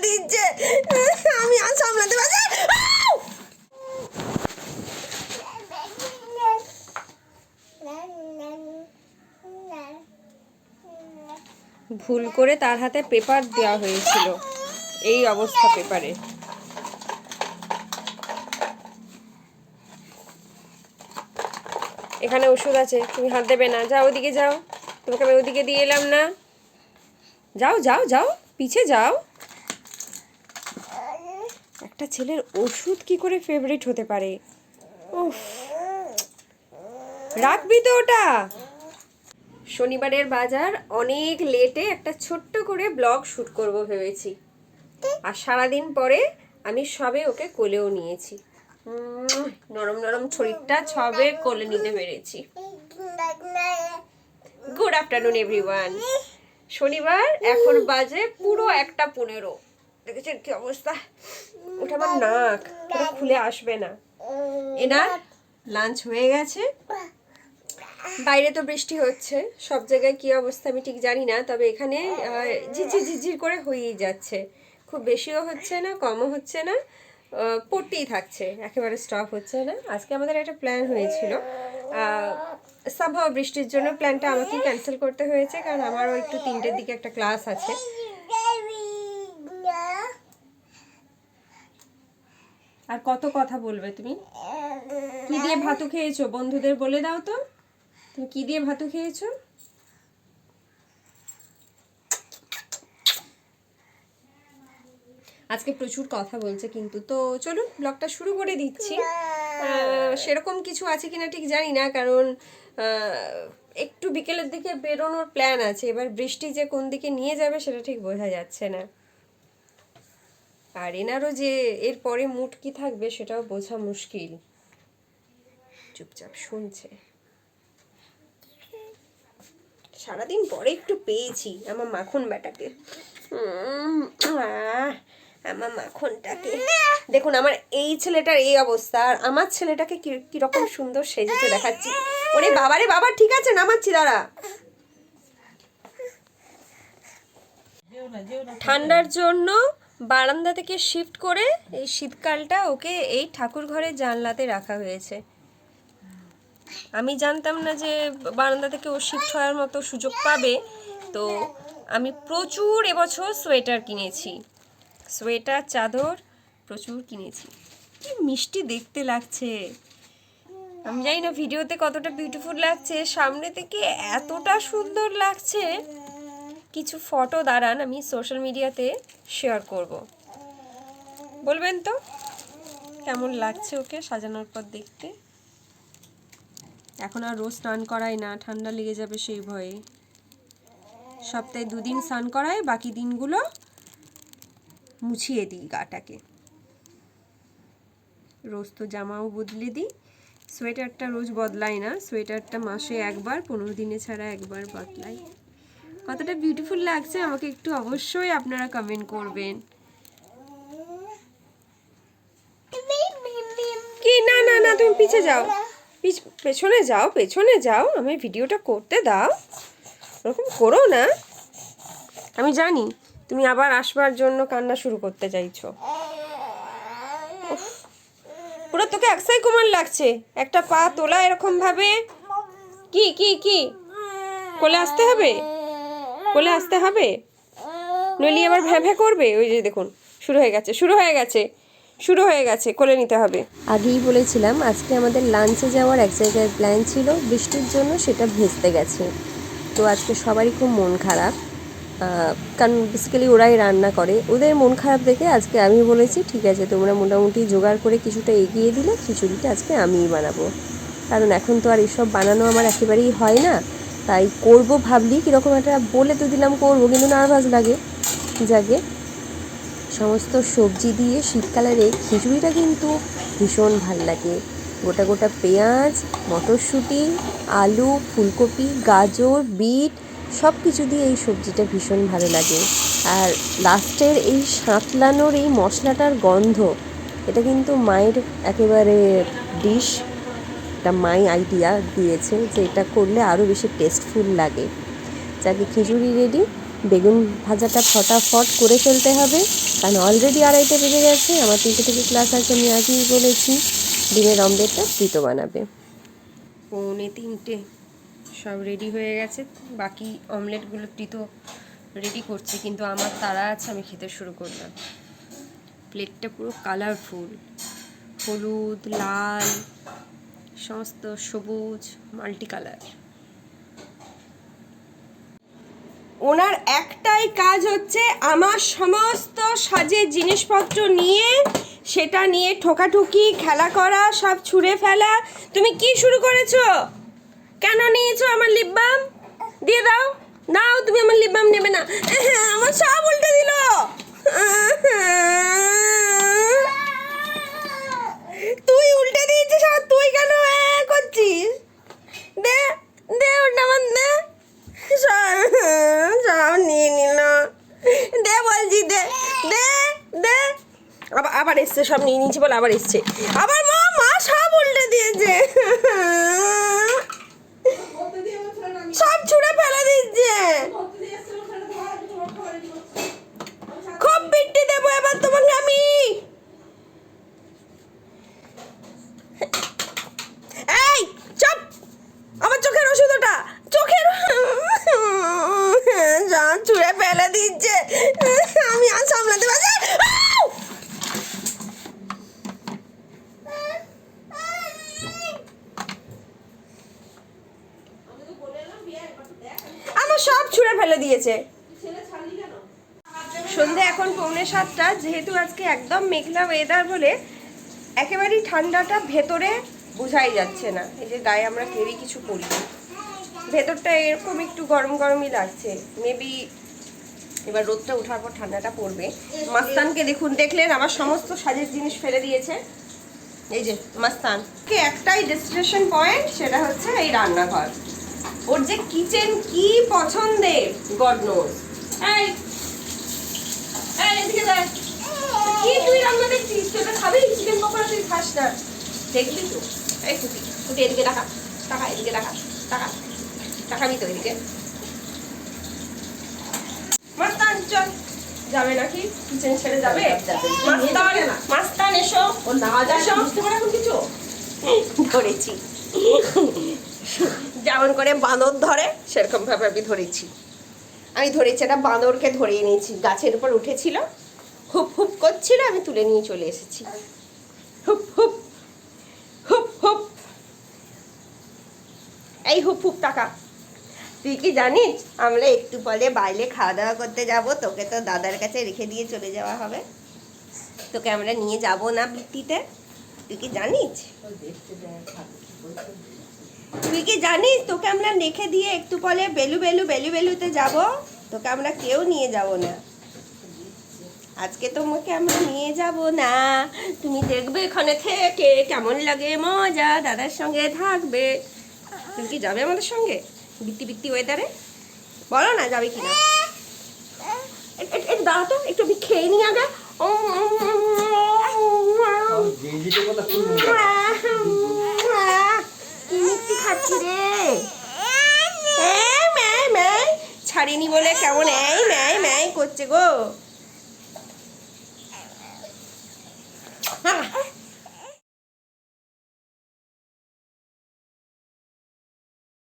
দিচ্ছে, আমি আর সামলাতে পারছি। ভুল করে তার হাতে পেপার দেওয়া হয়েছিল, এই অবস্থা পেপারে। এখানে ওষুধ আছে, তুমি হাত দেবে না, যাও ওদিকে যাও, তোমাকে আমি ওদিকে দিয়ে এলাম না, যাও যাও যাও, পিছে যাও। একটা ছেলের ওষুধ কি করে ফেভারিট হতে পারে? উফ, রাখবি তো ওটা। শনিবারের বাজার, অনেক লেটে একটা ছোট্ট করে ব্লগ শ্যুট করব ভেবেছি। আর সারাদিন পরে আমি সবে ওকে কোলেও নিয়েছি, নরম নরম শরীরটা সবে কোলে নিতে পেরেছি। Good afternoon everyone. শনিবার, এখন বাজে পুরো 1:15। দেখেছেন কি অবস্থা? ওটা আমার নাক, ওটা খুলে আসবে না। এনার লাঞ্চ হয়ে গেছে। বাইরে তো বৃষ্টি হচ্ছে, সব জায়গায় কি অবস্থা আমি ঠিক জানি না, তবে এখানে ঝিরঝির ঝিরঝির করে হয়েই যাচ্ছে। খুব বেশিও হচ্ছে না, কমও হচ্ছে না, পড়তেই থাকছে, একেবারে স্টপ হচ্ছে না। আজকে আমাদের একটা প্ল্যান হয়েছিল, সামহাও বৃষ্টির জন্য প্ল্যানটা আমাকেই ক্যান্সেল করতে হয়েছে, কারণ আমারও একটু 3টের দিকে একটা ক্লাস আছে। আর কত কথা বলবে তুমি? কি দিয়ে ভাতু খেয়েছো বন্ধুদের বলে দাও তো, তুমি কি দিয়ে ভাতু খেয়েছো? আজকে প্রচুর কথা বলছে কিন্তু। তো চলুন ব্লগটা শুরু করে দিচ্ছি। সেরকম কিছু আছে কিনা ঠিক জানি না, কারণ একটু বিকেলের দিকে বেরোনোর প্ল্যান আছে। এবার বৃষ্টি যে কোন দিকে নিয়ে যাবে সেটা ঠিক বোঝা যাচ্ছে না। আর এনারও যে এর পরে মুড কি থাকবে সেটাও বোঝা মুশকিল। চুপচাপ শুনছে। সারাদিন পরে একটু পেয়েছি আমার মাখন বেটাকে, আমার মাখনটাকে। দেখুন আমার এই ছেলেটার এই অবস্থা, আর আমার ছেলেটাকে কিরকম সুন্দর সেজেছে দেখাচ্ছি। ওরে বাবারে বাবা, ঠিক আছে নামাচ্ছি, দাঁড়া। ঠান্ডার জন্য বারান্দা থেকে শিফট করে এই শীতকালটা ওকে এই ঠাকুর ঘরের জানলাতে রাখা হয়েছে। আমি জানতাম না যে বারান্দা থেকে ও শিফট হওয়ার মতো সুযোগ পাবে, তো আমি প্রচুর এবছর সোয়েটার কিনেছি, সোয়েটার চাদর প্রচুর কিনেছি। কি মিষ্টি দেখতে লাগছে, আমি জানি না ভিডিওতে কতটা বিউটিফুল লাগছে, সামনে থেকে এতটা সুন্দর লাগছে। কিছু ফটো দাঁড়ান আমি সোশ্যাল মিডিয়াতে শেয়ার করব, বলবেন তো কেমন লাগছে ওকে সাজানোর পর দেখতে। এখন আর রোজ স্নান করাই না, ঠান্ডা লেগে যাবে সেই ভয়ে। সপ্তাহে 2 দিন স্নান করাই, বাকি দিনগুলো মুছিয়ে দিই গাটাকে। রোজ তো জামাও বদলে দিই, সোয়েটারটা রোজ বদলাই না, সোয়েটারটা মাসে একবার, 15 দিনে ছাড়া একবার বদলাই। কতটা বিউটিফুল লাগছে আমাকে একটু অবশ্যই আপনারা কমেন্ট করবেন। কি না না না, তুমি পিছে যাও, পেছনে যাও, পেছনে যাও, আমি ভিডিওটা করতে দাও, ওরকম করো না। আমি জানি তুমি আবার আসবার জন্য কান্না শুরু করতে চাইছো। পুরো তোকে একসাই কুমার লাগছে, একটা পা তোলা এরকম ভাবে। কি কি কি কোলে আসতে হবে, কোলে আসতে হবে, নইলে আবার ভ্যাঁ ভ্যাঁ করবে। ওই যে দেখুন শুরু হয়ে গেছে, শুরু হয়ে গেছে, শুরু হয়ে গেছে, কোলে নিতে হবে। আগেই বলেছিলাম আজকে আমাদের লাঞ্চে যাওয়ার এক জায়গায় প্ল্যান ছিল, বৃষ্টির জন্য সেটা ভেস্তে গেছে। তো আজকে সবারই খুব মন খারাপ, কারণ বেসিক্যালি ওরাই রান্না করে। ওদের মন খারাপ দেখে আজকে আমি বলেছি ঠিক আছে তোমরা মোটামুটি জোগাড় করে কিছুটা এগিয়ে দিলে খিচুড়িটা আজকে আমিই বানাবো, কারণ এখন তো আর এসব বানানো আমার একেবারেই হয় না। তাই করব ভাবলি কীরকম একটা বলে তো দিলাম করবো, কিন্তু নার্ভাস লাগে। যাকে সমস্ত সবজি দিয়ে শীতকালের এই খিচুড়িটা কিন্তু ভীষণ ভাল লাগে। গোটা গোটা পেঁয়াজ, মটরশুঁটি, আলু, ফুলকপি, গাজর, বিট সব কিছু দিয়ে এই সবজিটা ভীষণ ভালো লাগে। আর লাস্টের এই সাঁতলানোর এই মশলাটার গন্ধ, এটা কিন্তু মায়ের একেবারে ডিশ, এটা মাই আইডিয়া দিয়েছে যে এটা করলে আরও বেশি টেস্টফুল লাগে। যাকে খিচুড়ি রেডি, বেগুন ভাজাটা ফটাফট করে ফেলতে হবে, কারণ অলরেডি 2:30 বেজে গেছে, আমার 3টে থেকে ক্লাস আছে, আমি আগেই বলেছি। ডিমের অমলেটটা প্রীত বানাবে। 2:45 সব রেডি হয়ে গেছে, বাকি অমলেটগুলো প্রীত রেডি করছে, কিন্তু আমার তাড়া আছে, আমি খেতে শুরু করলাম। প্লেটটা পুরো কালারফুল, হলুদ, লাল, সমস্ত সবুজ, মাল্টি কালার। ওনার একটাই কাজ হচ্ছে আমার সমস্ত সাজের জিনিসপত্র নিয়ে, সেটা নিয়ে ঠোকাঠুকি, খেলা করা, সব ছুঁড়ে ফেলা। তুমি কি শুরু করেছো? কেন নিয়েছো আমার লিপ বাম? দিয়ে দাও, দাও, তুমি আমার লিপ বাম নেবে না। আমার সব উল্টে দিল। তুই উল্টে দিয়েছিস, আর তুই কেন করছিস? দে দে, ওটা আমার দে। সব নিয়ে নিল, দে বলছি, দে দে দে। আবার এসছে, সব নিয়ে নিয়েছি বলে আবার এসছে। আবার মা সব উল্টে দিয়েছে, সব ছুঁড়ে ফেলে দিচ্ছে। খুব পিট্টি দেবো এবার তোমাকে আমি। এই চুপ, আমার চোখের ওষুধ ওটা, চোখের যা ছুঁড়ে ফেলে দিচ্ছে, আমি আর সামলাতে পারছি। আমার সব ছুঁড়ে ফেলে দিয়েছে। সন্ধ্যে এখন 6:45, যেহেতু আজকে একদম মেঘলা ওয়েদার বলে একেবারেই ঠান্ডাটা ভেতরে বোঝাই যাচ্ছে না। এই যে গায়ে আমরা কেউই কিছু পরি, ভেতরটা এরকম একটু গরম গরমই লাগছে। মেবি এবার রোদটা ওঠার পর ঠান্ডাটা পড়বে। মাস্তানকে দেখুন, দেখলেন আমার সমস্ত সাজের জিনিস ফেলে দিয়েছে। এই যে মাস্তানকে একটাই ডেস্টিনেশন পয়েন্ট, সেটা হচ্ছে এই রান্নাঘর। ওর যে কিচেন কি পছন্দের, গড নোজ। এই এদিকে দেখ, কি তুই রান্না দেখছিস? তুই এটা খাবি? চিকেন পকোড়া তুই খাস না, দেখবি তো। এই কুটি কুটি, এদিকে দেখা, টাকা এদিকে দেখা, টাকা টাকাবি তো এদিকে। মাস্তান চল, যাবে নাকি? কিচেন ছেড়ে যাবে? মাস্তান এসো। ও না যাস, বুঝতে পারে এখন কিছু ধরেছি। যেমন করে বাঁদর ধরে সেরকম ভাবে আমি ধরেছি। একটা বাঁদরকে ধরিয়ে নিয়েছি, গাছের উপর উঠেছিল, হুপ হুপ করছিল, আমি তুলে নিয়ে চলে এসেছি। হুপ হুপ হুপ হুপ, এই হুপ হুপ টাকা। তুই কি জানিস আমরা একটু পরে বাইরে খাওয়া দাওয়া করতে যাব? তোকে তো দাদার কাছে রেখে দিয়ে চলে যাওয়া হবে, তোকে আমরা নিয়ে যাব না বৃত্তিতে। তুই কি জানিস? তোকে আমরা রেখে দিয়ে একটু পরে বেলুতে যাব, তোকে আমরা কেউ নিয়ে যাব না। আজকে তোমাকে আমরা নিয়ে যাব না, তুমি দেখবে এখানে থেকে কেমন লাগে, মজা, দাদার সঙ্গে থাকবে। তুমি কি যাবে আমাদের সঙ্গে বৃত্তি ওয়েদারে? বলো না যাবে কিনা। দাঁড়া তো, একটু খেয়ে নি আগে। মিষ্টি খাচ্ছি রে, ছাড়িনি বলে কেমন এই ম্যাই করছে গো।